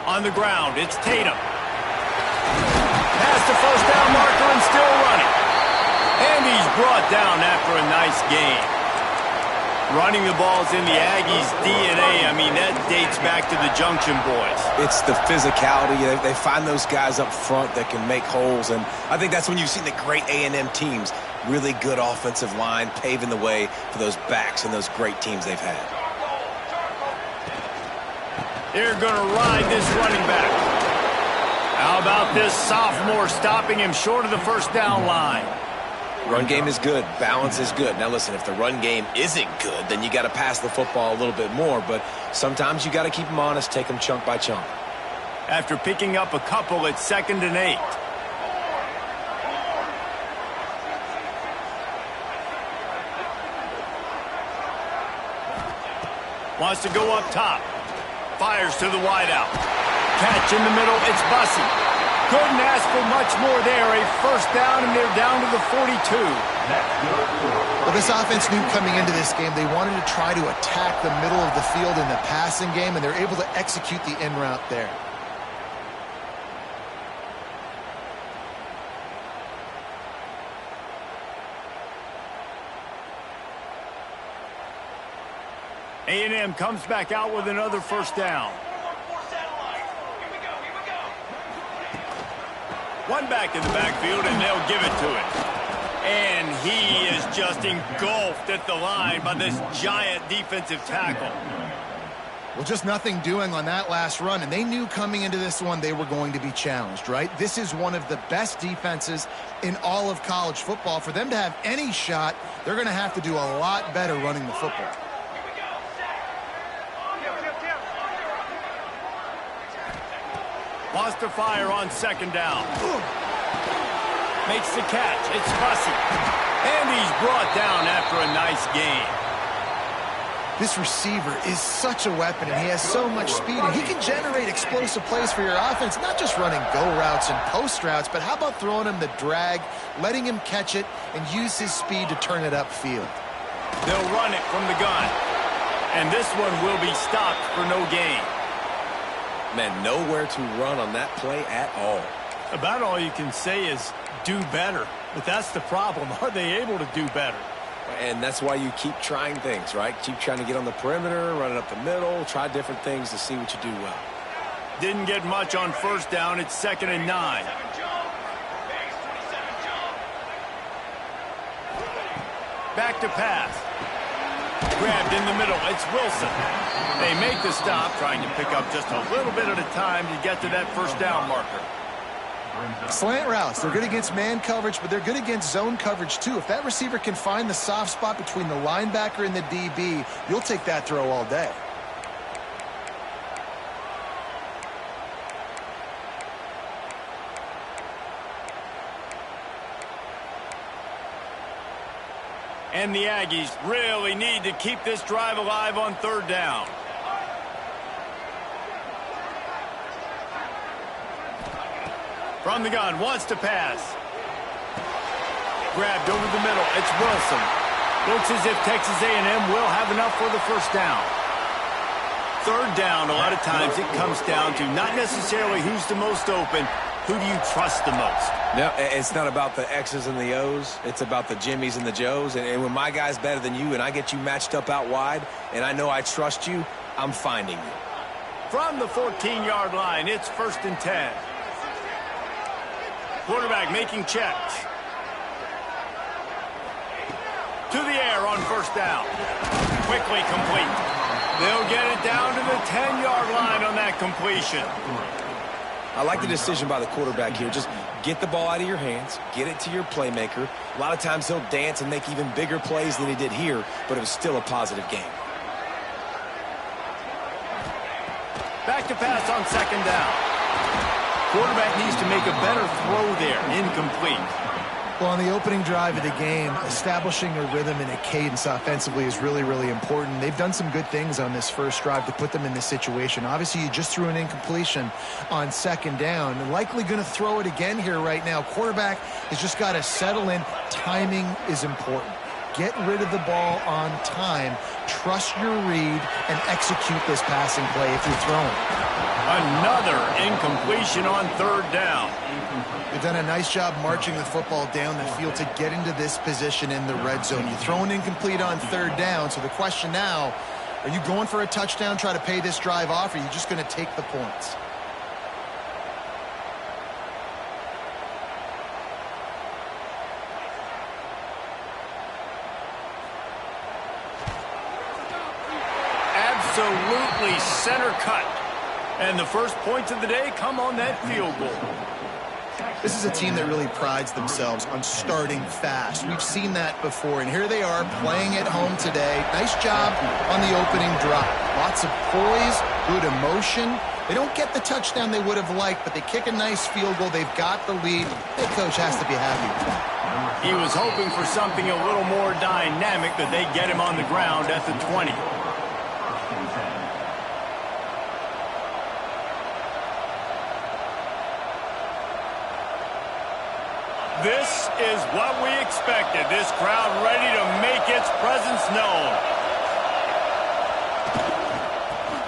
On the ground, it's Tatum. Past the first down marker and still running. And he's brought down after a nice game. Running the ball's in the Aggies' DNA. I mean, that dates back to the Junction Boys. It's the physicality. They find those guys up front that can make holes, and I think that's when you've seen the great A&M teams. Really good offensive line, paving the way for those backs and those great teams they've had. They're going to ride this running back. How about this sophomore stopping him short of the first down line? Run game is good. Balance is good. Now, listen, if the run game isn't good, then you got to pass the football a little bit more. But sometimes you got to keep them honest, take them chunk by chunk. After picking up a couple, it's 2nd and 8. Wants to go up top. Fires to the wideout. Catch in the middle. It's Bussey. Couldn't ask for much more there. A first down, and they're down to the 42. Well, this offense knew coming into this game they wanted to try to attack the middle of the field in the passing game, and they're able to execute the in route there. A&M comes back out with another first down. One back in the backfield, and they'll give it to him. And he is just engulfed at the line by this giant defensive tackle. Well, just nothing doing on that last run, and they knew coming into this one they were going to be challenged, right? This is one of the best defenses in all of college football. For them to have any shot, they're going to have to do a lot better running the football. Wants to fire on 2nd down. Makes the catch. It's Bussey. And he's brought down after a nice game. This receiver is such a weapon, and he has so much speed, and he can generate explosive plays for your offense, not just running go routes and post routes, but how about throwing him the drag, letting him catch it, and use his speed to turn it upfield. They'll run it from the gun. And this one will be stopped for no gain. Man, nowhere to run on that play at all. About all you can say is do better. But that's the problem. Are they able to do better? And that's why you keep trying things, right? Keep trying to get on the perimeter, run it up the middle, try different things to see what you do well. Didn't get much on first down. It's 2nd and 9. Back to pass. Grabbed in the middle. It's Wilson. They make the stop, trying to pick up just a little bit at a time to get to that first down marker. Slant routes, they're good against man coverage, but they're good against zone coverage too. If that receiver can find the soft spot between the linebacker and the DB, you'll take that throw all day. And the Aggies really need to keep this drive alive on 3rd down. From the gun, wants to pass. Grabbed over the middle. It's Wilson. Looks as if Texas A&M will have enough for the first down. 3rd down, a lot of times it comes down to not necessarily who's the most open, who do you trust the most? No, it's not about the X's and the O's. It's about the Jimmies and the Joes. And when my guy's better than you and I get you matched up out wide and I know I trust you, I'm finding you. From the 14-yard line, it's 1st and 10. Quarterback making checks. To the air on first down. Quickly complete. They'll get it down to the 10-yard line on that completion. I like the decision by the quarterback here. Just get the ball out of your hands, get it to your playmaker. A lot of times he'll dance and make even bigger plays than he did here, but it was still a positive game. Back to pass on 2nd down. Quarterback needs to make a better throw there. Incomplete. Well, on the opening drive of the game, establishing a rhythm and a cadence offensively is really, really important. They've done some good things on this first drive to put them in this situation. Obviously, you just threw an incompletion on 2nd down. And likely going to throw it again here right now. Quarterback has just got to settle in. Timing is important. Get rid of the ball on time. trust your read and execute this passing play if you're throwing. Another incompletion on third down. They've done a nice job marching the football down the field to get into this position in the red zone. You throw an incomplete on third down, so the question now, are you going for a touchdown, try to pay this drive off, or are you just going to take the points? Absolutely center cut. And the first points of the day come on that field goal. This is a team that really prides themselves on starting fast. We've seen that before, and here they are playing at home today. Nice job on the opening drive. Lots of poise, good emotion. They don't get the touchdown they would have liked, but they kick a nice field goal. They've got the lead. The coach has to be happy with that. He was hoping for something a little more dynamic, but they get him on the ground at the 20. This is what we expected. This crowd ready to make its presence known.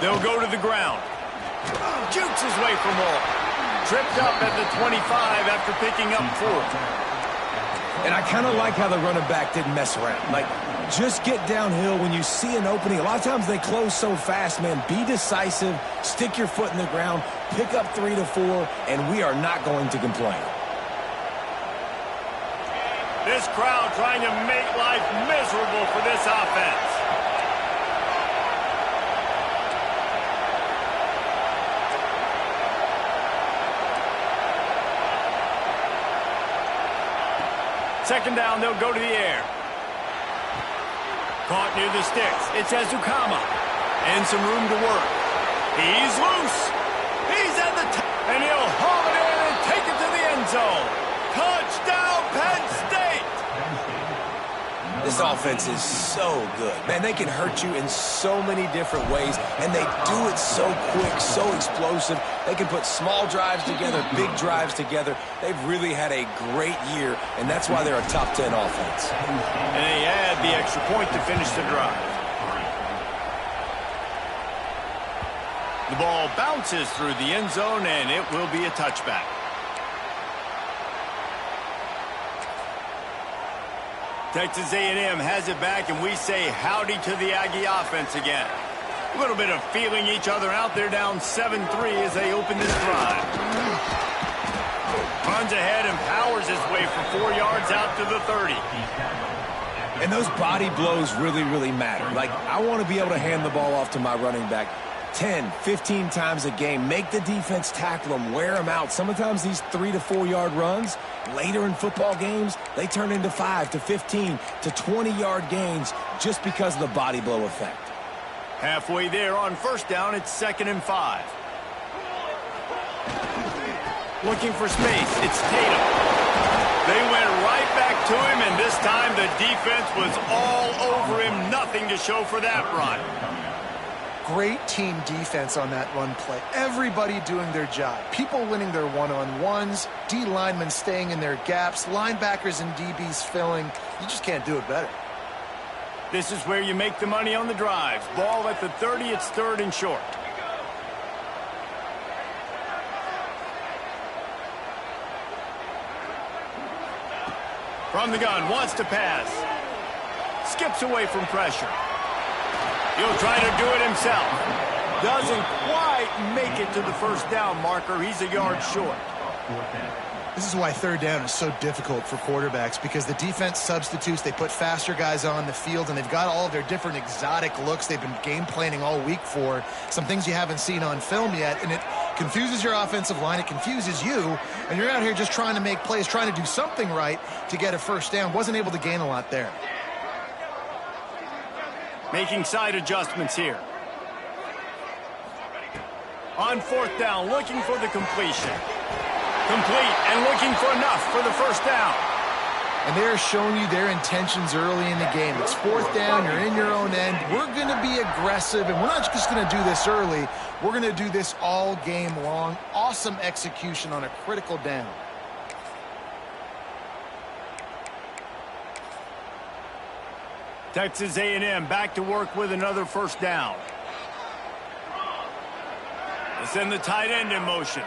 They'll go to the ground. Jukes his way for more. Tripped up at the 25 after picking up 4. And I kind of like how the running back didn't mess around. Like, just get downhill when you see an opening. A lot of times they close so fast, man. Be decisive, stick your foot in the ground, pick up 3 to 4, and we are not going to complain. This crowd trying to make life miserable for this offense. Second down, they'll go to the air. Caught near the sticks. It's Ezukama. And some room to work. He's loose. He's at the top. And he'll haul it in and take it to the end zone. Touchdown, Penn State! This offense is so good. Man, they can hurt you in so many different ways, and they do it so quick, so explosive. They can put small drives together, big drives together. They've really had a great year, and that's why they're a top 10 offense. And they add the extra point to finish the drive. The ball bounces through the end zone, and it will be a touchback. Texas A&M has it back, and we say howdy to the Aggie offense again. A little bit of feeling each other out there, down 7-3 as they open this drive. Runs ahead and powers his way for 4 yards out to the 30. And those body blows really, really matter. Like, I want to be able to hand the ball off to my running back 10, 15 times a game. Make the defense tackle them, wear them out. Sometimes these 3 to 4 yard runs, later in football games, they turn into 5 to 15 to 20 yard gains just because of the body blow effect. Halfway there on first down, it's 2nd and 5. Looking for space, it's Tatum. They went right back to him, and this time the defense was all over him. Nothing to show for that run. Great team defense on that run play. Everybody doing their job. People winning their one-on-ones, D linemen staying in their gaps, linebackers and DBs filling. You just can't do it better. This is where you make the money on the drives. Ball at the 30, it's 3rd and short. From the gun, wants to pass. Skips away from pressure. He'll try to do it himself. Doesn't quite make it to the first down marker. He's a yard short. This is why 3rd down is so difficult for quarterbacks, because the defense substitutes. They put faster guys on the field, and they've got all of their different exotic looks they've been game planning all week for. Some things you haven't seen on film yet, and it confuses your offensive line. It confuses you, and you're out here just trying to make plays, trying to do something right to get a first down. Wasn't able to gain a lot there. Making side adjustments here. On 4th down, looking for the completion. Complete and looking for enough for the first down. And they're showing you their intentions early in the game. It's 4th down, you're in your own end. We're going to be aggressive, and we're not just going to do this early. We're going to do this all game long. Awesome execution on a critical down. Texas A&M back to work with another first down. They send the tight end in motion.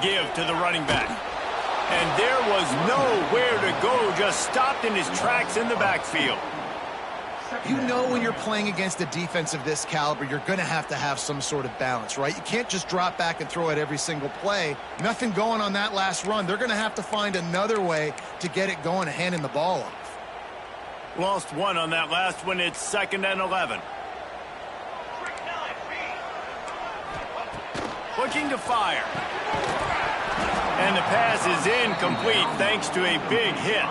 Give to the running back. And there was nowhere to go, just stopped in his tracks in the backfield. You know when you're playing against a defense of this caliber, you're going to have some sort of balance, right? You can't just drop back and throw it every single play. Nothing going on that last run. They're going to have to find another way to get it going and handing the ball off. Lost one on that last one. It's 2nd and 11. Looking to fire. And the pass is incomplete thanks to a big hit.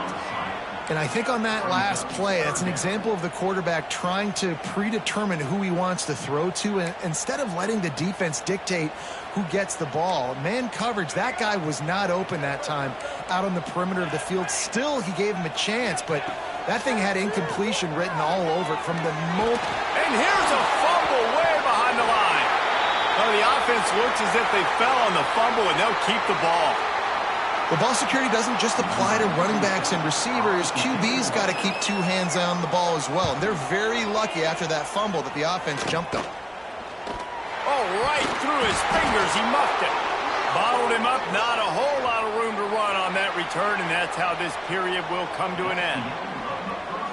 And I think on that last play, that's an example of the quarterback trying to predetermine who he wants to throw to, and instead of letting the defense dictate who gets the ball. Man coverage, that guy was not open that time out on the perimeter of the field. Still, he gave him a chance, but that thing had incompletion written all over it from the moment. And here's a fumble way behind the line. Well, the offense looks as if they fell on the fumble, and they'll keep the ball. The ball security doesn't just apply to running backs and receivers. QB's got to keep 2 hands on the ball as well. And they're very lucky after that fumble that the offense jumped on. Oh, right through his fingers. He muffed it. Bottled him up. Not a whole lot of room to run on that return, and that's how this period will come to an end.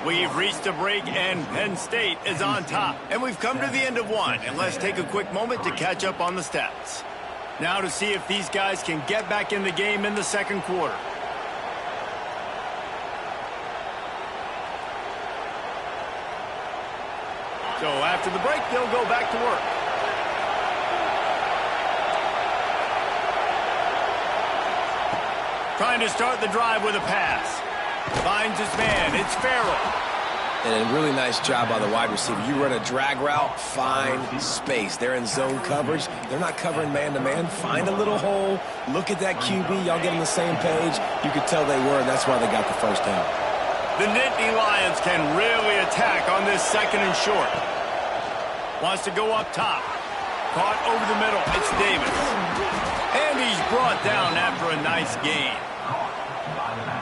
We've reached a break, and Penn State is on top. And we've come to the end of one. And let's take a quick moment to catch up on the stats. Now to see if these guys can get back in the game in the second quarter. So after the break, they'll go back to work. Trying to start the drive with a pass. Finds his man. It's Farrell. And a really nice job by the wide receiver. You run a drag route, find space. They're in zone coverage. They're not covering man-to-man. Find a little hole. Look at that QB. Y'all get on the same page. You could tell they were, and that's why they got the first down. The Nittany Lions can really attack on this 2nd and short. Wants to go up top. Caught over the middle. It's Davis. And he's brought down after a nice gain.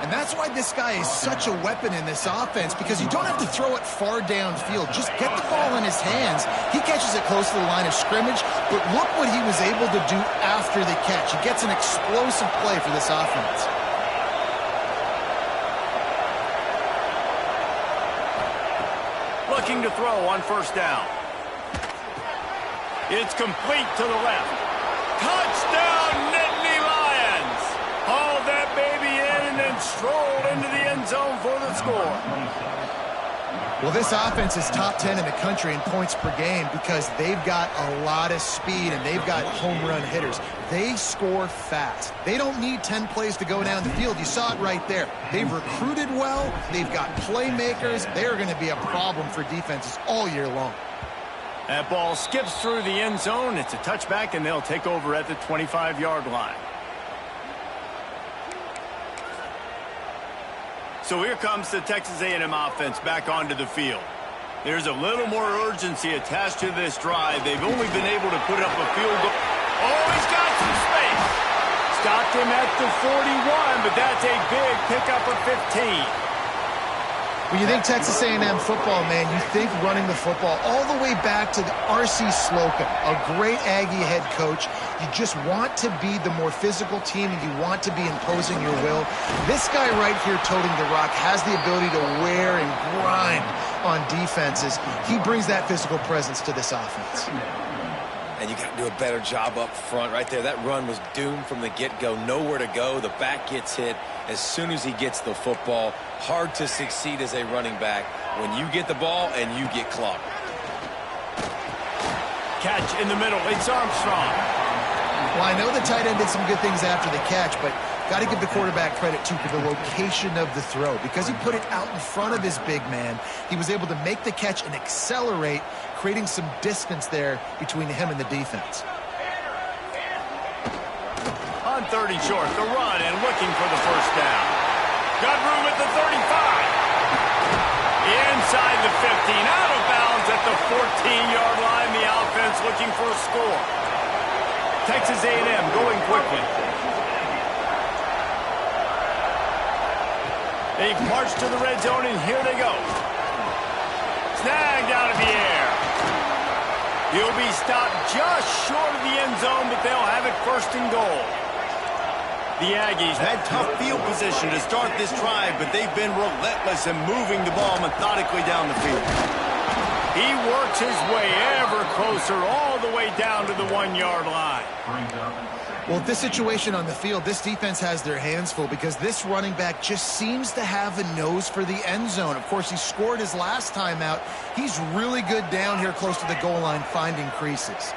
And that's why this guy is such a weapon in this offense, because you don't have to throw it far downfield. Just get the ball in his hands. He catches it close to the line of scrimmage, but look what he was able to do after the catch. He gets an explosive play for this offense. Looking to throw on first down. It's complete to the left. Touchdown, Nittany Lions! Hauled that baby in and then strolled into the end zone for the score. Well, this offense is top 10 in the country in points per game because they've got a lot of speed and they've got home run hitters. They score fast. They don't need 10 plays to go down the field. You saw it right there. They've recruited well. They've got playmakers. They're going to be a problem for defenses all year long. That ball skips through the end zone. It's a touchback, and they'll take over at the 25-yard line. So here comes the Texas A&M offense back onto the field. There's a little more urgency attached to this drive. They've only been able to put up a field goal. Oh, he's got some space. Stopped him at the 41, but that's a big pickup of 15. When you think Texas A&M football, man, you think running the football all the way back to the R.C. Slocum, a great Aggie head coach. You just want to be the more physical team, and you want to be imposing your will. This guy right here toting the rock has the ability to wear and grind on defenses. He brings that physical presence to this offense. And you got to do a better job up front right there. That run was doomed from the get-go. Nowhere to go. The back gets hit as soon as he gets the football. Hard to succeed as a running back when you get the ball and you get clocked. Catch in the middle. It's Armstrong. Well, I know the tight end did some good things after the catch, but got to give the quarterback credit, too, for the location of the throw. Because he put it out in front of his big man, he was able to make the catch and accelerate, creating some distance there between him and the defense. On 30 short, the run and looking for the first down. Got room at the 35. Inside the 15, out of bounds at the 14-yard line. The offense looking for a score. Texas A&M going quickly. They've marched to the red zone, and here they go. Snagged out of the air. He'll be stopped just short of the end zone, but they'll have it first and goal. The Aggies had tough field position to start this drive, but they've been relentless in moving the ball methodically down the field. He works his way ever closer all the way down to the 1-yard line. Well, with this situation on the field, this defense has their hands full because this running back just seems to have a nose for the end zone. Of course, he scored his last time out. He's really good down here close to the goal line finding creases.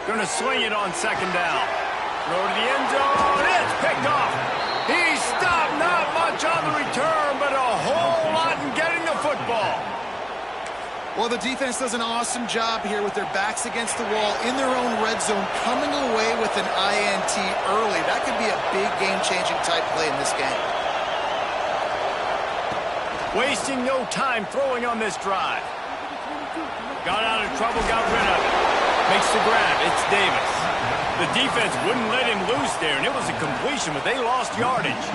Going to swing it on second down. Throw to the end zone. It's picked off. He stopped, not much on the return, but a whole lot in getting the football. Well, the defense does an awesome job here with their backs against the wall in their own red zone, coming away with an INT early. That could be a big game-changing type play in this game. Wasting no time throwing on this drive. Got out of trouble, got rid of it. Makes the grab. It's Davis. The defense wouldn't let him loose there, and it was a completion, but they lost yardage.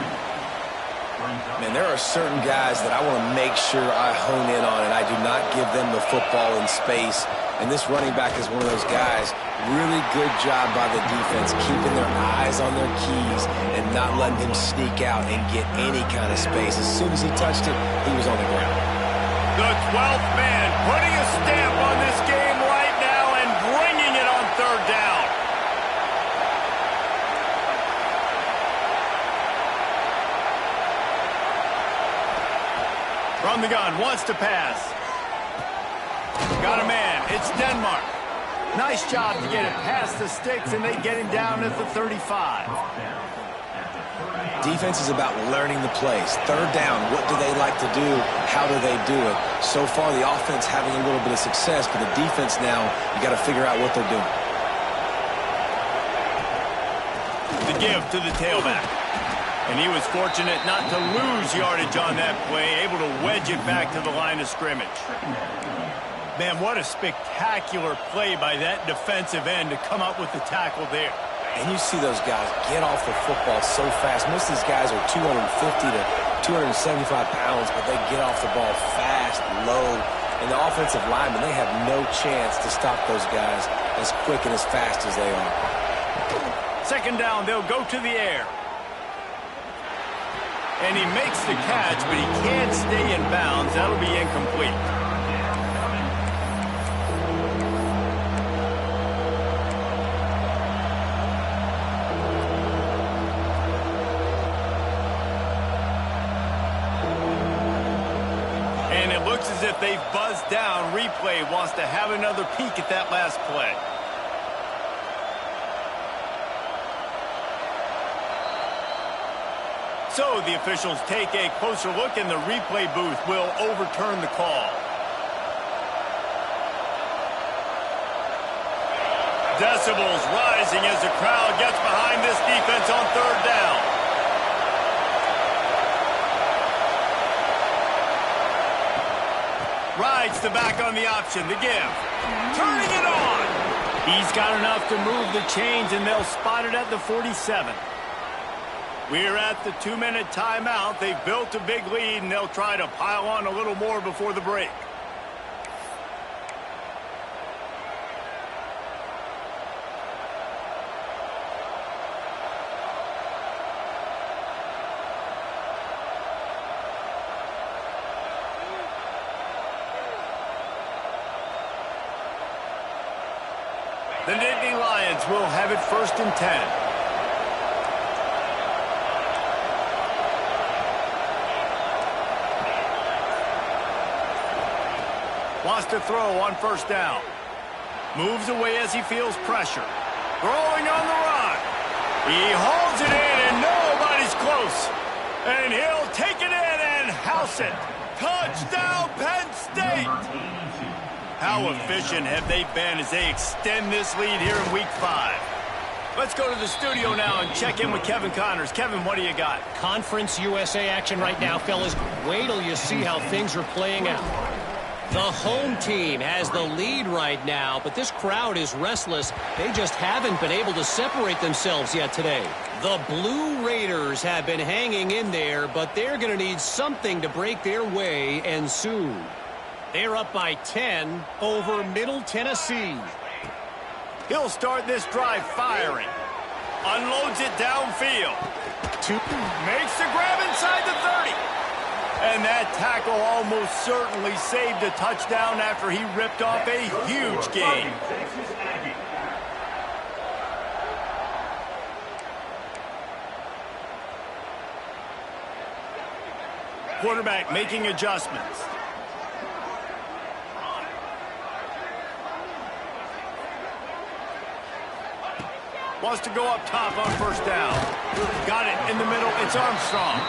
Man, there are certain guys that I want to make sure I hone in on, and I do not give them the football in space. And this running back is one of those guys. Really good job by the defense, keeping their eyes on their keys and not letting him sneak out and get any kind of space. As soon as he touched it, he was on the ground. The 12th man putting a stamp on this game right now and bringing it on third down. From the gun, wants to pass. Got a man, it's Denmark. Nice job to get it past the sticks, and they get him down at the 35. Defense is about learning the plays. Third down, what do they like to do? How do they do it? So far, the offense having a little bit of success, but the defense now, you got to figure out what they're doing. The give to the tailback. And he was fortunate not to lose yardage on that play, able to wedge it back to the line of scrimmage. Man, what a spectacular play by that defensive end to come up with the tackle there. And you see those guys get off the football so fast. Most of these guys are 250 to 275 pounds, but they get off the ball fast, low. And the offensive linemen, they have no chance to stop those guys as quick and as fast as they are. Second down, they'll go to the air. And he makes the catch, but he can't stay in bounds. That'll be incomplete. And it looks as if they've buzzed down. Replay wants to have another peek at that last play. So the officials take a closer look, and the replay booth will overturn the call. Decibels rising as the crowd gets behind this defense on third down. Rides the back on the option, the give. Turning it on. He's got enough to move the chains, and they'll spot it at the 47. We're at the 2-minute timeout. They've built a big lead, and they'll try to pile on a little more before the break. The Nittany Lions will have it first and 10. Wants to throw on first down. Moves away as he feels pressure. Throwing on the run. He holds it in, and nobody's close. And he'll take it in and house it. Touchdown, Penn State! How efficient have they been as they extend this lead here in Week 5? Let's go to the studio now and check in with Kevin Connors. Kevin, what do you got? Conference USA action right now, fellas. Wait till you see how things are playing out. The home team has the lead right now, but this crowd is restless. They just haven't been able to separate themselves yet today. The Blue Raiders have been hanging in there, but they're going to need something to break their way, and soon. They're up by 10 over Middle Tennessee. He'll start this drive firing. Unloads it downfield. Makes the grab inside the 30. And that tackle almost certainly saved a touchdown after he ripped off a huge gain. Quarterback making adjustments. Wants to go up top on first down. Got it in the middle. It's Armstrong.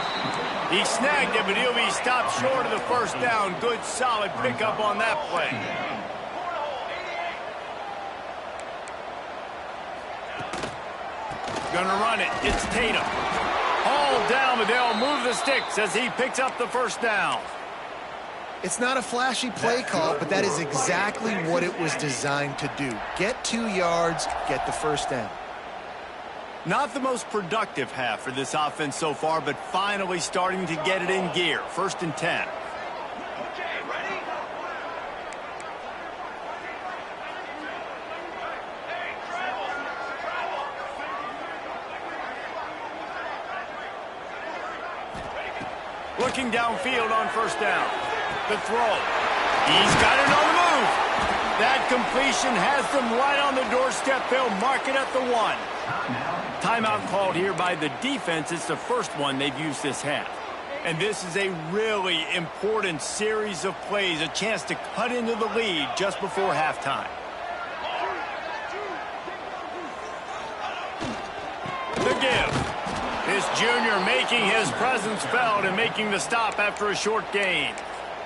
He snagged it, but he'll be stopped short of the first down. Good, solid pickup on that play. Gonna run it. It's Tatum. Hauled down, but they'll move the sticks as he picks up the first down. It's not a flashy play call, but that is exactly what it was designed to do. Get 2 yards, get the first down. Not the most productive half for this offense so far, but finally starting to get it in gear. 1st and 10. Looking downfield on first down. The throw. He's got it on the move. That completion has them right on the doorstep. They'll mark it at the 1. Timeout called here by the defense. It's the first one they've used this half. And this is a really important series of plays, a chance to cut into the lead just before halftime. The give. This junior making his presence felt and making the stop after a short gain.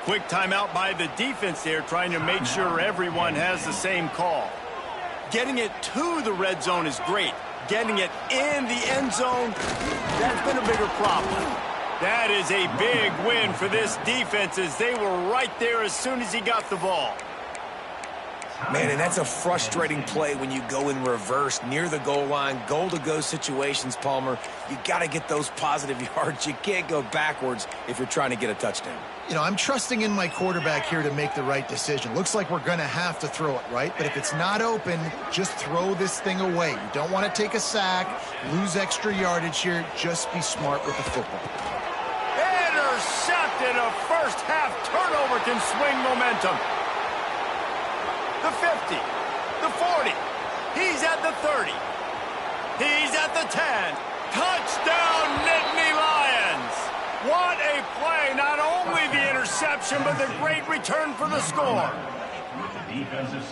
Quick timeout by the defense there, trying to make sure everyone has the same call. Getting it to the red zone is great. Getting it in the end zone, that's been a bigger problem. That is a big win for this defense as they were right there as soon as he got the ball. Man, and that's a frustrating play when you go in reverse near the goal line, goal-to-go situations, Palmer. You got to get those positive yards. You can't go backwards if you're trying to get a touchdown. You know, I'm trusting in my quarterback here to make the right decision. Looks like we're going to have to throw it, right? But if it's not open, just throw this thing away. You don't want to take a sack, lose extra yardage here. Just be smart with the football. Intercepted. A first-half turnover can swing momentum. The 50, the 40, he's at the 30, he's at the 10. Touchdown, Nittany Lions! What a play, not only the interception, but the great return for the score.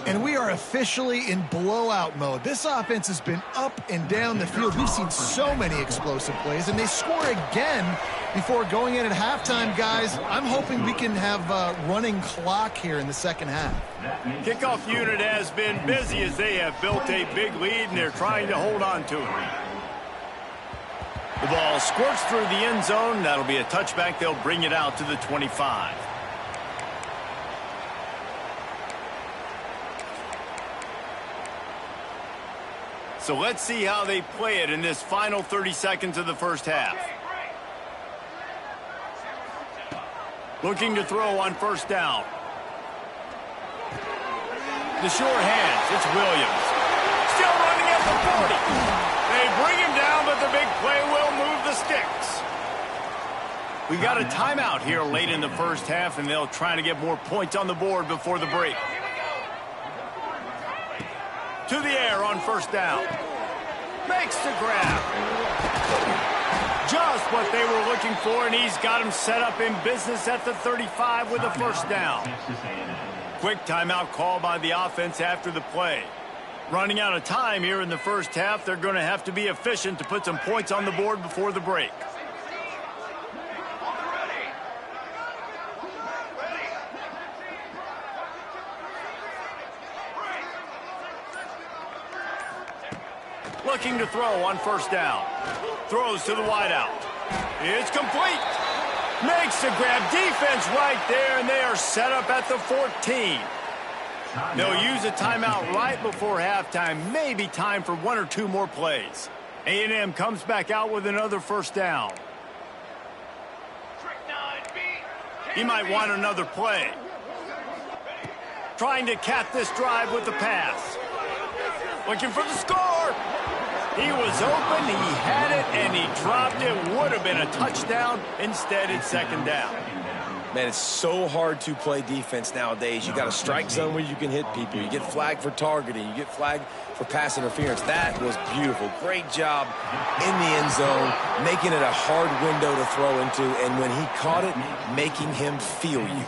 And we are officially in blowout mode. This offense has been up and down the field. We've seen so many explosive plays, and they score again before going in at halftime, guys. I'm hoping we can have a running clock here in the second half. Kickoff unit has been busy as they have built a big lead, and they're trying to hold on to it. The ball squirts through the end zone. That'll be a touchback. They'll bring it out to the 25. So let's see how they play it in this final 30 seconds of the first half. Looking to throw on first down. The short hands, it's Williams. Still running at the 40. They bring him down, but the big play will move the sticks. We got a timeout here late in the first half, and they'll try to get more points on the board before the break. To the air on first down. Makes the grab. Just what they were looking for, and he's got him set up in business at the 35 with a first down. Quick timeout call by the offense after the play. Running out of time here in the first half, they're going to have to be efficient to put some points on the board before the break. Looking to throw on first down. Throws to the wideout. It's complete. Makes the grab. Defense right there, and they are set up at the 14. They'll use a timeout right before halftime. Maybe time for 1 or 2 more plays. A&M comes back out with another first down. He might want another play. Trying to cap this drive with the pass. Looking for the score. He was open, he had it, and he dropped it. Would have been a touchdown. Instead, it's second down. Man, it's so hard to play defense nowadays. You got a strike zone where you can hit people. You get flagged for targeting. You get flagged for pass interference. That was beautiful. Great job in the end zone, making it a hard window to throw into, and when he caught it, making him feel you.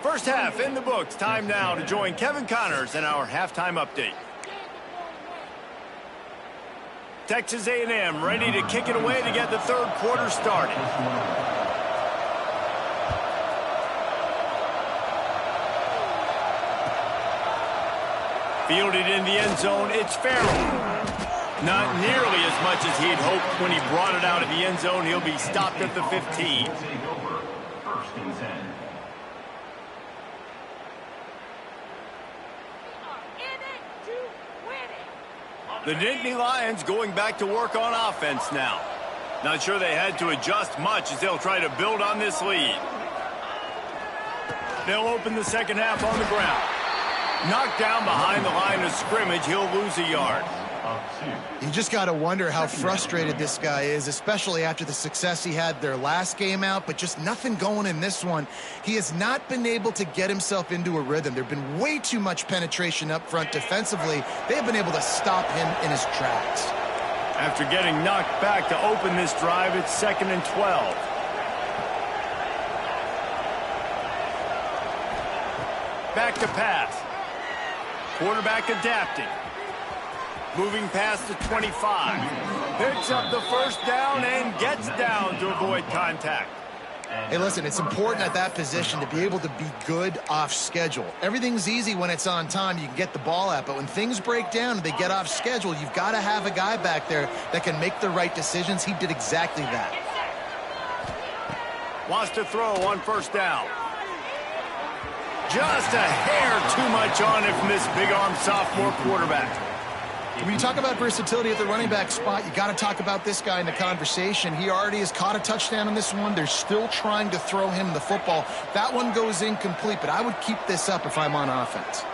First half in the books. Time now to join Kevin Connors in our halftime update. Texas A&M ready to kick it away to get the third quarter started. Fielded in the end zone, it's Farrell. Not nearly as much as he'd hoped when he brought it out of the end zone. He'll be stopped at the 15. The Nittany Lions going back to work on offense now. Not sure they had to adjust much as they'll try to build on this lead. They'll open the second half on the ground. Knocked down behind the line of scrimmage, he'll lose a yard. You just got to wonder how frustrated this guy is, especially after the success he had their last game out, but just nothing going in this one. He has not been able to get himself into a rhythm. There have been way too much penetration up front defensively. They have been able to stop him in his tracks. After getting knocked back to open this drive, it's 2nd and 12. Back to pass. Quarterback adapting. Moving past the 25. Picks up the first down and gets down to avoid contact. Hey, listen, it's important at that position to be able to be good off schedule. Everything's easy when it's on time. You can get the ball out, but when things break down and they get off schedule, you've got to have a guy back there that can make the right decisions. He did exactly that. Wants to throw on first down. Just a hair too much on it from this big-arm sophomore quarterback. When you talk about versatility at the running back spot, you got to talk about this guy in the conversation. He already has caught a touchdown on this one. They're still trying to throw him the football. That one goes incomplete, but I would keep this up if I'm on offense.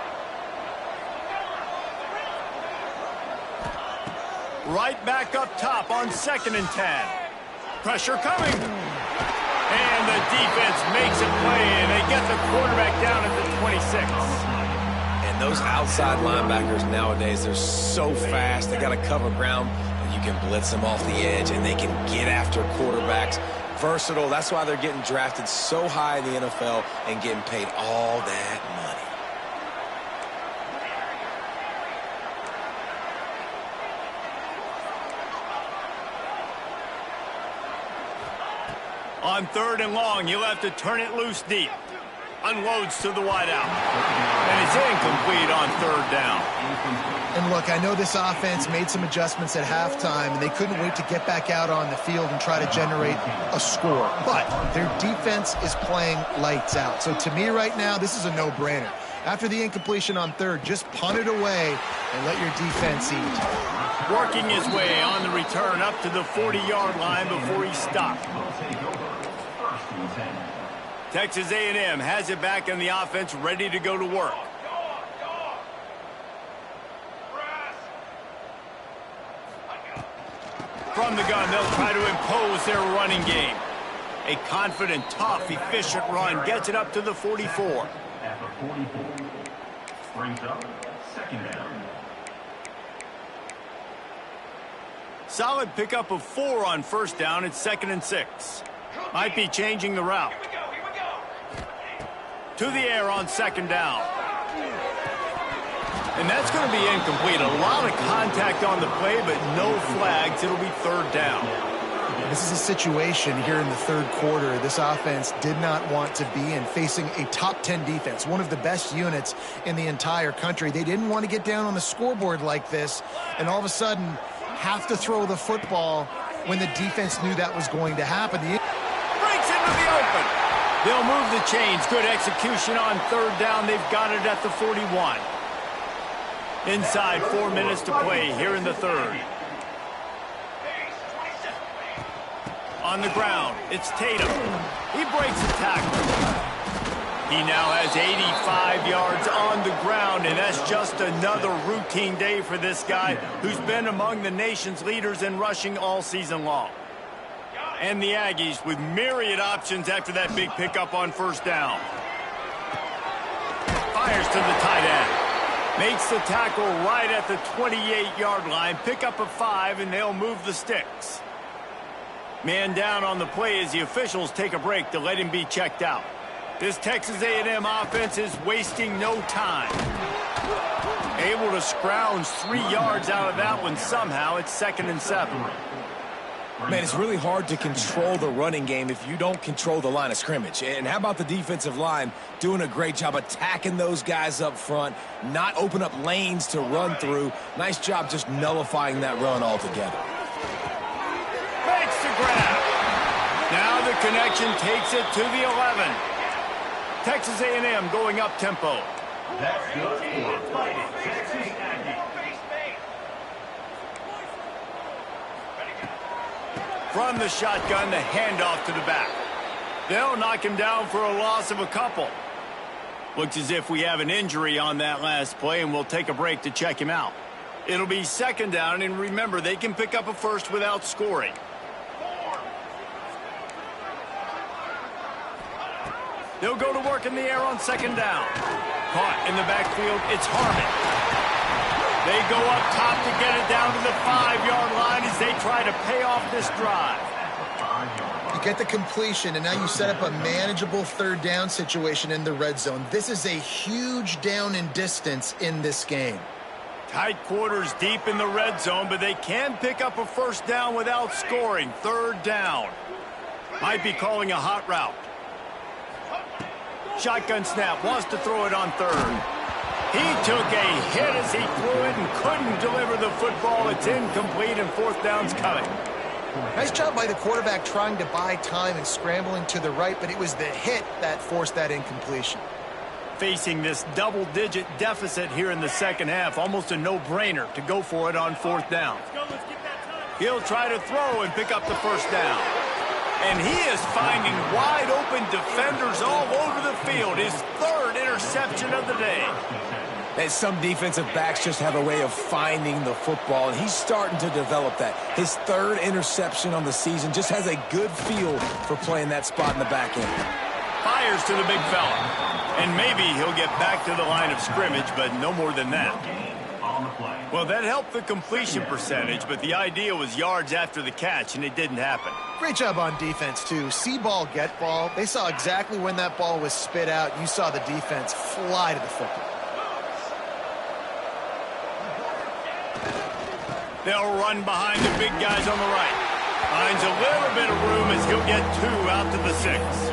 Right back up top on 2nd and 10. Pressure coming. And the defense makes a play, and they get the quarterback down at the 26. And those outside linebackers nowadays, they're so fast. They got to cover ground, and you can blitz them off the edge, and they can get after quarterbacks. Versatile. That's why they're getting drafted so high in the NFL and getting paid all that money. On 3rd and long, you'll have to turn it loose deep. Unloads to the wideout. And it's incomplete on 3rd down. And look, I know this offense made some adjustments at halftime, and they couldn't wait to get back out on the field and try to generate a score. But their defense is playing lights out. So to me right now, this is a no-brainer. After the incompletion on 3rd, just punt it away and let your defense eat. Working his way on the return up to the 40-yard line before he stopped. Texas A&M has it back in the offense, ready to go to work. From the gun, they'll try to impose their running game. A confident, tough, efficient run gets it up to the 44. At the 44, brings up 2nd down. Solid pickup of 4 on first down. It's 2nd and 6. Might be changing the route. To the air on 2nd down. And that's going to be incomplete. A lot of contact on the play, but no flags. It'll be 3rd down. This is a situation here in the 3rd quarter this offense did not want to be in, facing a top 10 defense, one of the best units in the entire country. They didn't want to get down on the scoreboard like this and all of a sudden have to throw the football when the defense knew that was going to happen. Breaks into the They'll move the chains. Good execution on third down. They've got it at the 41. Inside 4 minutes to play here in the third. On the ground, it's Tatum. He breaks the tackle. He now has 85 yards on the ground, and that's just another routine day for this guy who's been among the nation's leaders in rushing all season long. And the Aggies with myriad options after that big pickup on first down. Fires to the tight end. Makes the tackle right at the 28-yard line. Pick up a 5, and they'll move the sticks. Man down on the play as the officials take a break to let him be checked out. This Texas A&M offense is wasting no time. Able to scrounge 3 yards out of that one somehow. It's 2nd and 7. Man, it's really hard to control the running game if you don't control the line of scrimmage. And how about the defensive line doing a great job attacking those guys up front, not open up lanes to run through. Nice job just nullifying that run altogether. Makes the grab. Now the connection takes it to the 11. Texas A&M going up tempo. That's good for Fighting Texas Aggies. From the shotgun, the handoff to the back. They'll knock him down for a loss of a couple. Looks as if we have an injury on that last play, and we'll take a break to check him out. It'll be 2nd down, and remember, they can pick up a first without scoring. They'll go to work in the air on 2nd down. Caught in the backfield, it's Harmon. They go up top to get it down to the 5-yard line as they try to pay off this drive. You get the completion, and now you set up a manageable 3rd down situation in the red zone. This is a huge down in distance in this game. Tight quarters deep in the red zone, but they can pick up a first down without scoring. 3rd down. Might be calling a hot route. Shotgun snap, wants to throw it on 3rd. He took a hit as he threw it and couldn't deliver the football. It's incomplete, and 4th down's coming. Nice job by the quarterback trying to buy time and scrambling to the right, but it was the hit that forced that incompletion. Facing this double-digit deficit here in the 2nd half, almost a no-brainer to go for it on 4th down. He'll try to throw and pick up the first down. And he is finding wide-open defenders all over the field. His 3rd interception of the day. And some defensive backs just have a way of finding the football, and he's starting to develop that. His 3rd interception on the season, just has a good feel for playing that spot in the back end. Fires to the big fella. And maybe he'll get back to the line of scrimmage, but no more than that. Well, that helped the completion percentage, but the idea was yards after the catch, and it didn't happen. Great job on defense, too. See ball, get ball. They saw exactly when that ball was spit out. You saw the defense fly to the football. They'll run behind the big guys on the right. Finds a little bit of room as he'll get 2 out to the 6.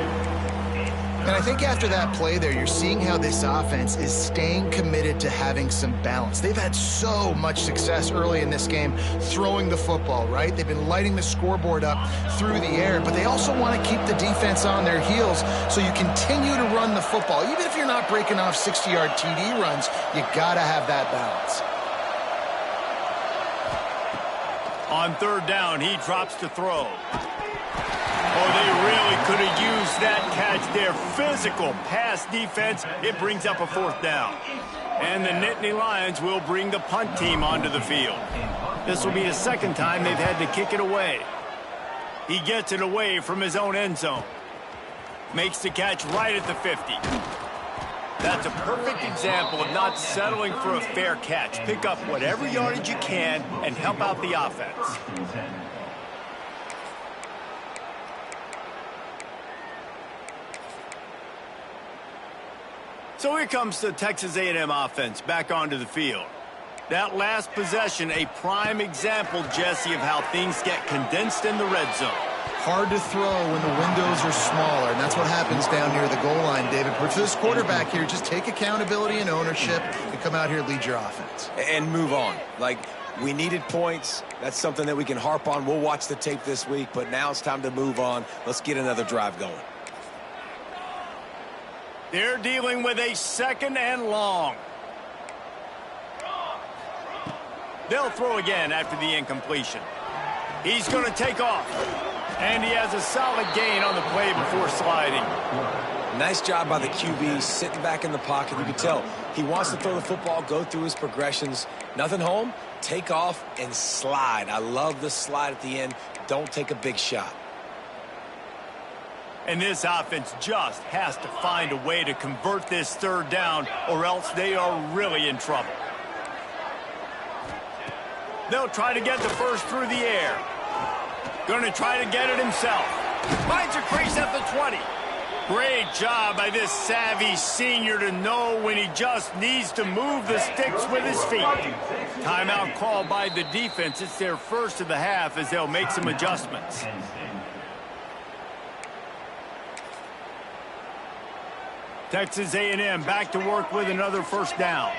And I think after that play there, you're seeing how this offense is staying committed to having some balance. They've had so much success early in this game throwing the football, right? They've been lighting the scoreboard up through the air, but they also want to keep the defense on their heels so you continue to run the football. Even if you're not breaking off 60-yard TD runs, you got to have that balance. On 3rd down, he drops to throw. Oh, they really could have used that catch there. Physical pass defense. It brings up a 4th down. And the Nittany Lions will bring the punt team onto the field. This will be the 2nd time they've had to kick it away. He gets it away from his own end zone. Makes the catch right at the 50. That's a perfect example of not settling for a fair catch. Pick up whatever yardage you can and help out the offense. So here comes the Texas A&M offense back onto the field. That last possession, a prime example, Jesse, of how things get condensed in the red zone. Hard to throw when the windows are smaller, and that's what happens down near the goal line, David. But for this quarterback here, just take accountability and ownership and come out here and lead your offense. And move on. Like, we needed points. That's something that we can harp on. We'll watch the tape this week, but now it's time to move on. Let's get another drive going. They're dealing with a 2nd and long. They'll throw again after the incompletion. He's going to take off. And he has a solid gain on the play before sliding. Nice job by the QB sitting back in the pocket. You can tell he wants to throw the football, go through his progressions. Nothing home, take off and slide. I love the slide at the end. Don't take a big shot. And this offense just has to find a way to convert this 3rd down, or else they are really in trouble. They'll try to get the first through the air. Going to try to get it himself. Finds a crease at the 20. Great job by this savvy senior to know when he just needs to move the sticks with his feet. Timeout called by the defense. It's their first of the half as they'll make some adjustments. Texas A&M back to work with another 1st down.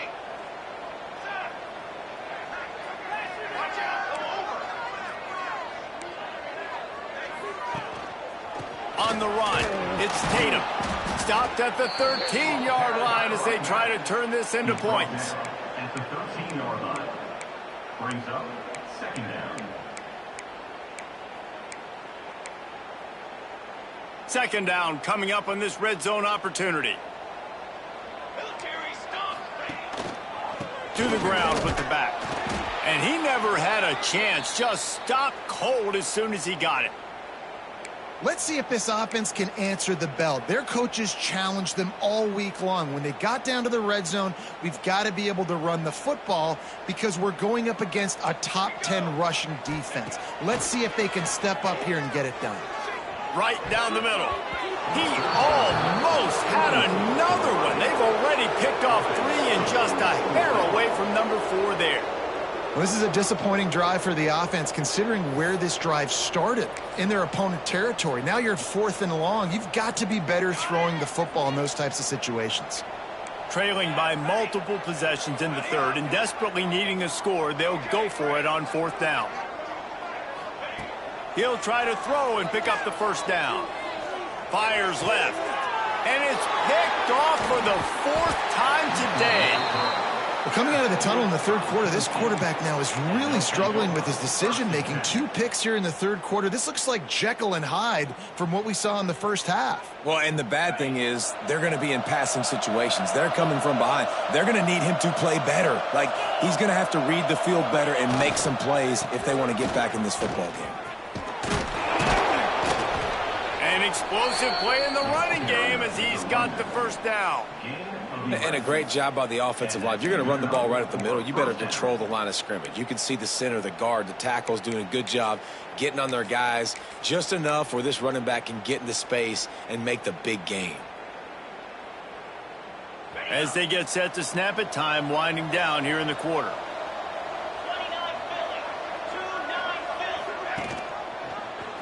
On the run, it's Tatum. Stopped at the 13-yard line as they try to turn this into points. At the 13-yard line. Brings up 2nd down. 2nd down coming up on this red zone opportunity. To the ground with the back. And he never had a chance. Just stopped cold as soon as he got it. Let's see if this offense can answer the bell. Their coaches challenged them all week long. When they got down to the red zone, we've got to be able to run the football because we're going up against a top 10 rushing defense. Let's see if they can step up here and get it done. Right down the middle. He almost had another one. They've already picked off 3 and just a hair away from number 4 there. Well, this is a disappointing drive for the offense considering where this drive started in their opponent territory. Now you're 4th and long. You've got to be better throwing the football in those types of situations. Trailing by multiple possessions in the 3rd and desperately needing a score, they'll go for it on 4th down. He'll try to throw and pick up the 1st down. Fires left. And it's picked off for the 4th time today. Well, coming out of the tunnel in the 3rd quarter, this quarterback now is really struggling with his decision-making. 2 picks here in the 3rd quarter. This looks like Jekyll and Hyde from what we saw in the 1st half. Well, and the bad thing is they're going to be in passing situations. They're coming from behind. They're going to need him to play better. Like, he's going to have to read the field better and make some plays if they want to get back in this football game. An explosive play in the running game as he's got the 1st down. And a great job by the offensive line. If you're going to run the ball right at the middle, you better control the line of scrimmage. You can see the center, the guard, the tackle's doing a good job getting on their guys just enough where this running back can get into space and make the big gain. As they get set to snap it, time winding down here in the quarter.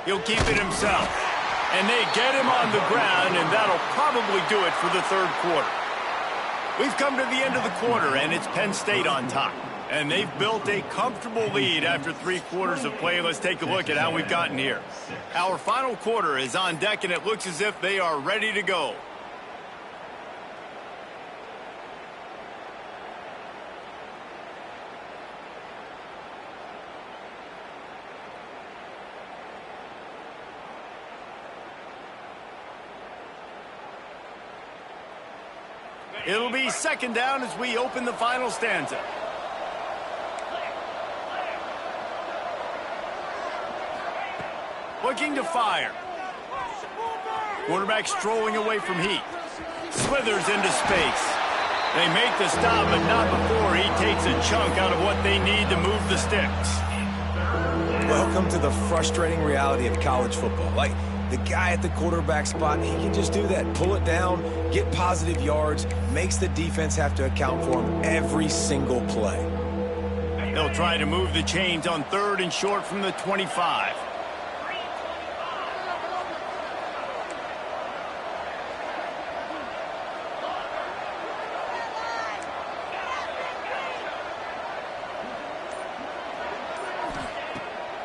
He'll keep it himself. And they get him on the ground, and that'll probably do it for the 3rd quarter. We've come to the end of the quarter, and it's Penn State on top. And they've built a comfortable lead after 3 quarters of play. Let's take a look at how we've gotten here. Our final quarter is on deck, and it looks as if they are ready to go. It'll be 2nd down as we open the final stanza. Looking to fire. Quarterback strolling away from heat. Slithers into space. They make the stop, but not before he takes a chunk out of what they need to move the sticks. Welcome to the frustrating reality of college football. Like, the guy at the quarterback spot, he can just do that. Pull it down, get positive yards, makes the defense have to account for him every single play. They'll try to move the chains on 3rd and short from the 25.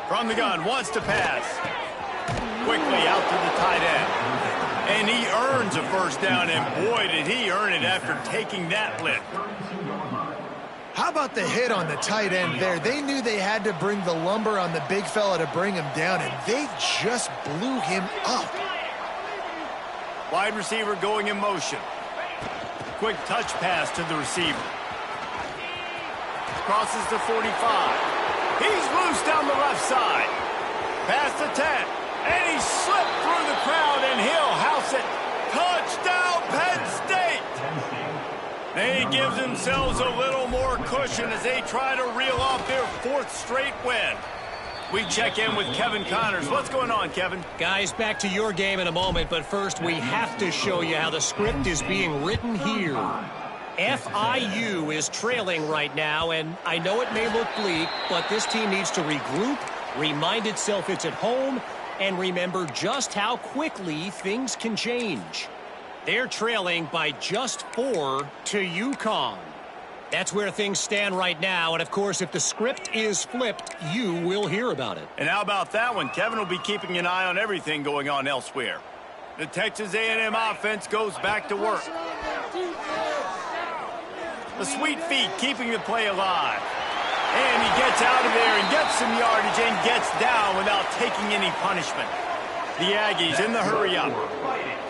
From the gun, wants to pass. Quickly out to the tight end. And he earns a first down, and boy, did he earn it after taking that lift. How about the hit on the tight end there? They knew they had to bring the lumber on the big fella to bring him down, and they just blew him up. Wide receiver going in motion. Quick touch pass to the receiver. Crosses the 45. He's loose down the left side. Past the 10. And he slipped through the crowd, and he'll house it. Touchdown, Penn State! They give themselves a little more cushion as they try to reel off their 4th straight win. We check in with Kevin Connors. What's going on, Kevin? Guys, back to your game in a moment, but first we have to show you how the script is being written here. FIU is trailing right now, and I know it may look bleak, but this team needs to regroup, remind itself it's at home, and remember just how quickly things can change. They're trailing by just 4 to UConn. That's where things stand right now, and of course, if the script is flipped, you will hear about it. And how about that one? Kevin will be keeping an eye on everything going on elsewhere. The Texas A&M offense goes back to work. The sweet feet keeping the play alive. And he gets out of there and gets some yardage and gets down without taking any punishment. The Aggies in the hurry-up.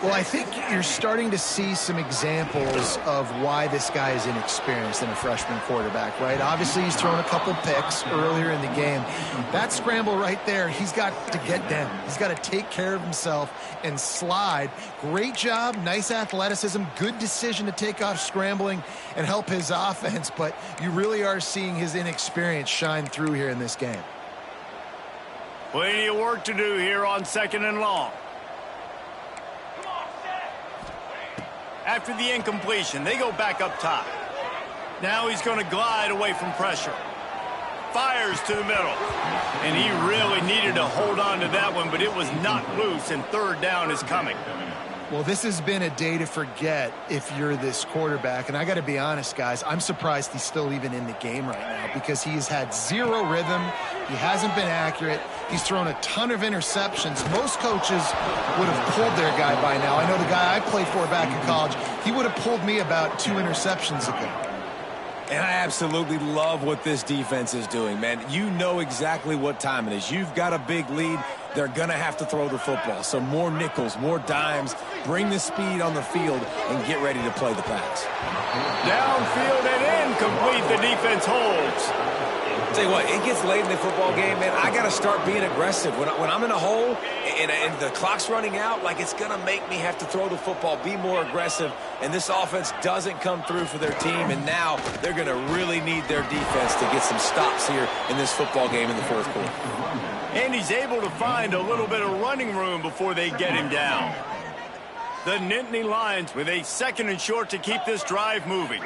Well, I think you're starting to see some examples of why this guy is inexperienced in a freshman quarterback, right? Obviously, he's thrown a couple picks earlier in the game. That scramble right there, he's got to get down. He's got to take care of himself and slide. Great job, nice athleticism, good decision to take off scrambling and help his offense, but you really are seeing his inexperience shine through here in this game. Plenty of work to do here on 2nd and long. After the incompletion, they go back up top. Now he's going to glide away from pressure. Fires to the middle. And he really needed to hold on to that one, but it was not loose, and 3rd down is coming. Well, this has been a day to forget if you're this quarterback. And I got to be honest, guys, I'm surprised he's still even in the game right now because he's had 0 rhythm. He hasn't been accurate. He's thrown a ton of interceptions. Most coaches would have pulled their guy by now. I know the guy I played for back in college, he would have pulled me about 2 interceptions ago. And I absolutely love what this defense is doing, man. You know exactly what time it is. You've got a big lead. They're going to have to throw the football. So more nickels, more dimes, bring the speed on the field, and get ready to play the pass. Downfield and incomplete. The defense holds. Tell you what, it gets late in the football game, man. I got to start being aggressive. When I'm in a hole and the clock's running out, like it's going to make me have to throw the football, be more aggressive. And this offense doesn't come through for their team, and now they're going to really need their defense to get some stops here in this football game in the 4th quarter. And he's able to find a little bit of running room before they get him down. The Nittany Lions with a 2nd and short to keep this drive moving.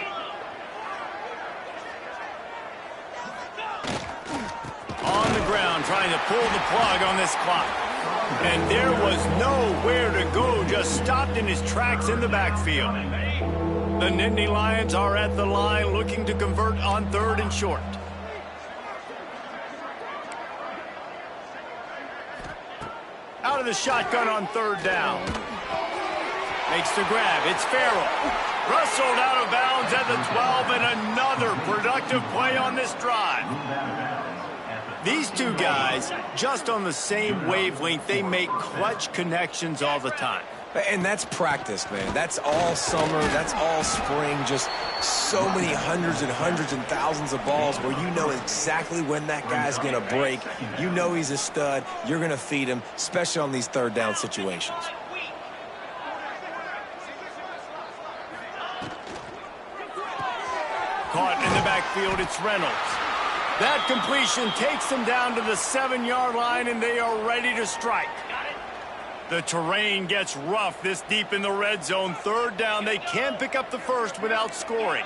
On the ground, trying to pull the plug on this clock. And there was nowhere to go, just stopped in his tracks in the backfield. The Nittany Lions are at the line looking to convert on 3rd and short. Out of the shotgun on 3rd down. Makes the grab. It's Farrell. Rustled out of bounds at the 12, and another productive play on this drive. These two guys, just on the same wavelength, they make clutch connections all the time. And that's practice, man. That's all summer. That's all spring. Just so many hundreds and thousands of balls where you know exactly when that guy's going to break. You know he's a stud. You're going to feed him, especially on these 3rd down situations. Caught in the backfield, it's Reynolds. That completion takes them down to the 7-yard line, and they are ready to strike. The terrain gets rough this deep in the red zone. 3rd down, they can't pick up the first without scoring.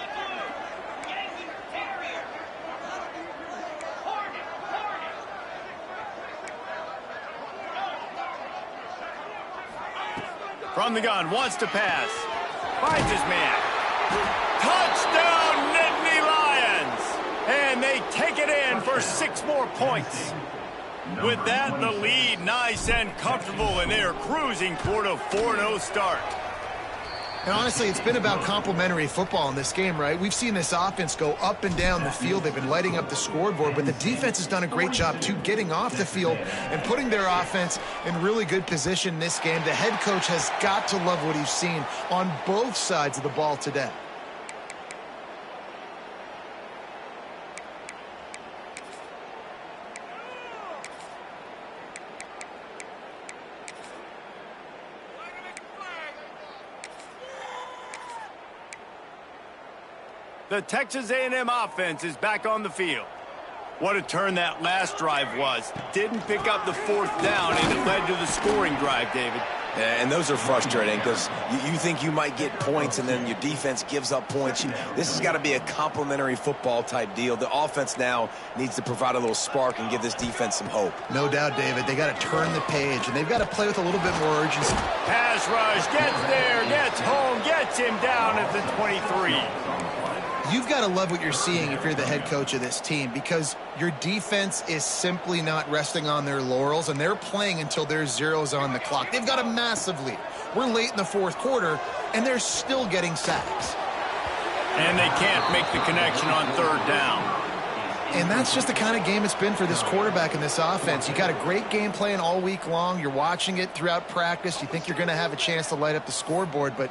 From the gun, wants to pass. Finds his man. Touchdown, Nittany Lions! And they take it in for 6 more points. With that, the lead nice and comfortable, and they are cruising toward a 4-0 start. And honestly, it's been about complementary football in this game, right? We've seen this offense go up and down the field. They've been lighting up the scoreboard, but the defense has done a great job, too, getting off the field and putting their offense in really good position in this game. The head coach has got to love what he's seen on both sides of the ball today. The Texas A&M offense is back on the field. What a turn that last drive was. Didn't pick up the 4th down, and it led to the scoring drive, David. Yeah, and those are frustrating because you think you might get points and then your defense gives up points. This has got to be a complementary football type deal. The offense now needs to provide a little spark and give this defense some hope. No doubt, David. They got to turn the page, and they've got to play with a little bit more urgency. Pass rush, gets there, gets home, gets him down at the 23. You've got to love what you're seeing if you're the head coach of this team, because your defense is simply not resting on their laurels, and they're playing until there's zeros on the clock. They've got a massive lead. We're late in the 4th quarter, and they're still getting sacks. And they can't make the connection on 3rd down. And that's just the kind of game it's been for this quarterback and this offense. You got a great game plan all week long. You're watching it throughout practice. You think you're going to have a chance to light up the scoreboard, but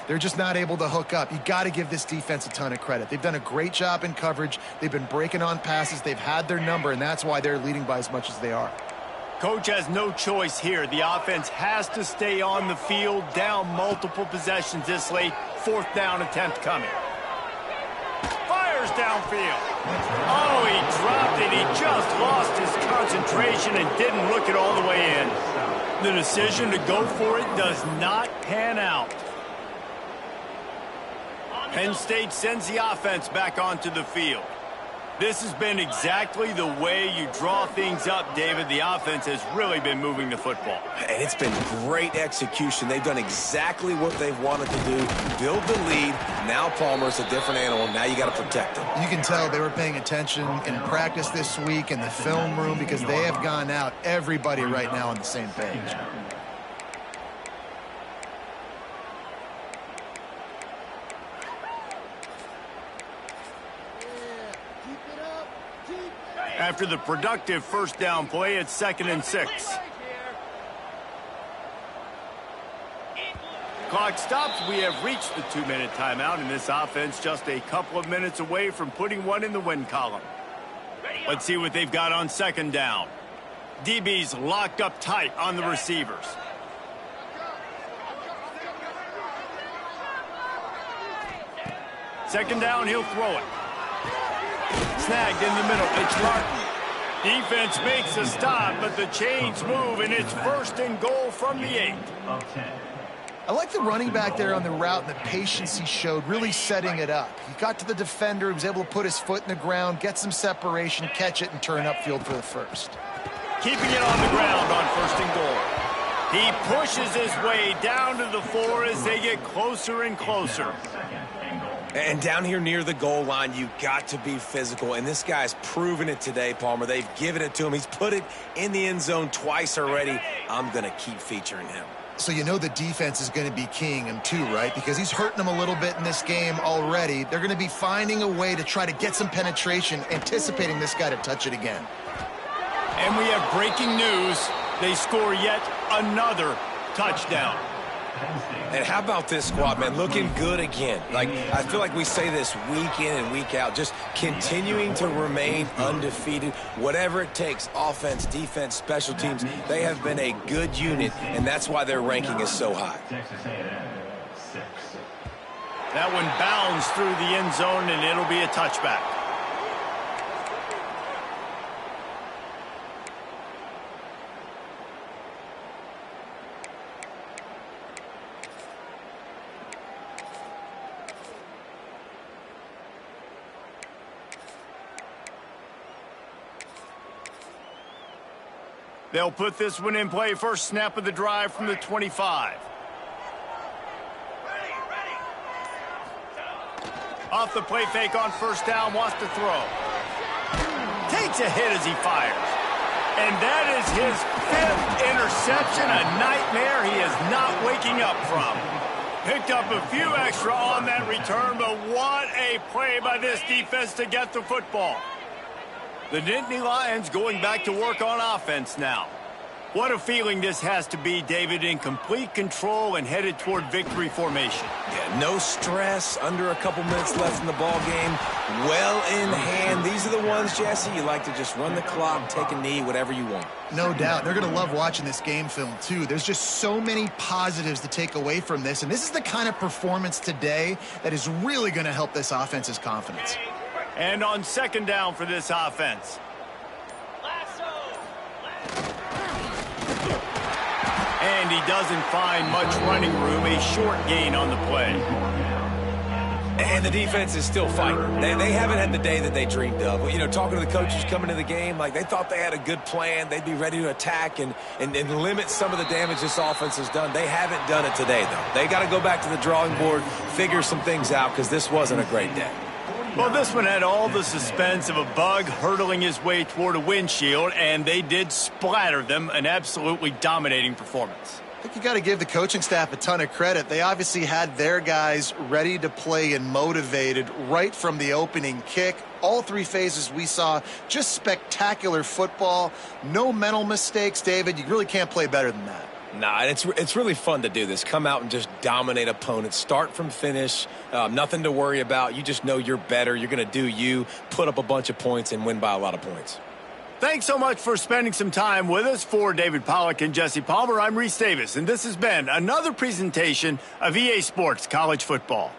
they're just not able to hook up. You got to give this defense a ton of credit. They've done a great job in coverage. They've been breaking on passes. They've had their number, and that's why they're leading by as much as they are. Coach has no choice here. The offense has to stay on the field, down multiple possessions this late. 4th down attempt coming. Fires downfield. Oh, he dropped it. He just lost his concentration and didn't look it all the way in. The decision to go for it does not pan out. Penn State sends the offense back onto the field. This has been exactly the way you draw things up, David. The offense has really been moving the football. And it's been great execution. They've done exactly what they've wanted to do. Build the lead. Now Palmer's a different animal. Now you got to protect him. You can tell they were paying attention in practice this week in the film room, because they have gone out, everybody right now on the same page. After the productive 1st down play, it's 2nd and 6. Clock stops. We have reached the 2-minute timeout, and this offense just a couple of minutes away from putting one in the win column. Let's see what they've got on 2nd down. DB's locked up tight on the receivers. Second down, he'll throw it. Snagged in the middle. It's Martin. Defense makes a stop, but the chains move, and it's 1st and goal from the 8. I like the running back there on the route and the patience he showed, really setting it up. He got to the defender, he was able to put his foot in the ground, get some separation, catch it, and turn upfield for the 1st. Keeping it on the ground on 1st and goal. He pushes his way down to the 4 as they get closer and closer. And down here near the goal line, you got to be physical. And this guy's proven it today, Palmer. They've given it to him. He's put it in the end zone twice already. I'm going to keep featuring him. So you know the defense is going to be keying him too, right? Because he's hurting them a little bit in this game already. They're going to be finding a way to try to get some penetration, anticipating this guy to touch it again. And we have breaking news. They score yet another touchdown. And how about this squad, man? Looking good again. Like, I feel like we say this week in and week out, just continuing to remain undefeated. Whatever it takes, offense, defense, special teams, they have been a good unit, and that's why their ranking is so high. That one bounds through the end zone, and it'll be a touchback. They'll put this one in play. First snap of the drive from the 25. Off the play fake on 1st down, wants to throw. Takes a hit as he fires. And that is his 5th interception, a nightmare he is not waking up from. Picked up a few extra on that return, but what a play by this defense to get the football. The Nittany Lions going back to work on offense now. What a feeling this has to be, David, in complete control and headed toward victory formation. Yeah, no stress, under a couple minutes left in the ball game, well in hand. These are the ones, Jesse, you like to just run the clock, take a knee, whatever you want. No doubt. They're going to love watching this game film, too. There's just so many positives to take away from this, and this is the kind of performance today that is really going to help this offense's confidence. And on 2nd down for this offense. And he doesn't find much running room, a short gain on the play. And the defense is still fighting. They haven't had the day that they dreamed of. You know, talking to the coaches coming to the game, like they thought they had a good plan. They'd be ready to attack and limit some of the damage this offense has done. They haven't done it today, though. They got to go back to the drawing board, figure some things out, because this wasn't a great day. Well, this one had all the suspense of a bug hurtling his way toward a windshield, and they did splatter them, an absolutely dominating performance. I think you got to give the coaching staff a ton of credit. They obviously had their guys ready to play and motivated right from the opening kick. All 3 phases we saw, just spectacular football. No mental mistakes, David. You really can't play better than that. Nah, it's really fun to do this. Come out and just dominate opponents. Start from finish. Nothing to worry about. You just know you're better. You're going to do you, put up a bunch of points, and win by a lot of points. Thanks so much for spending some time with us. For David Pollack and Jesse Palmer, I'm Reese Davis, and this has been another presentation of EA Sports College Football.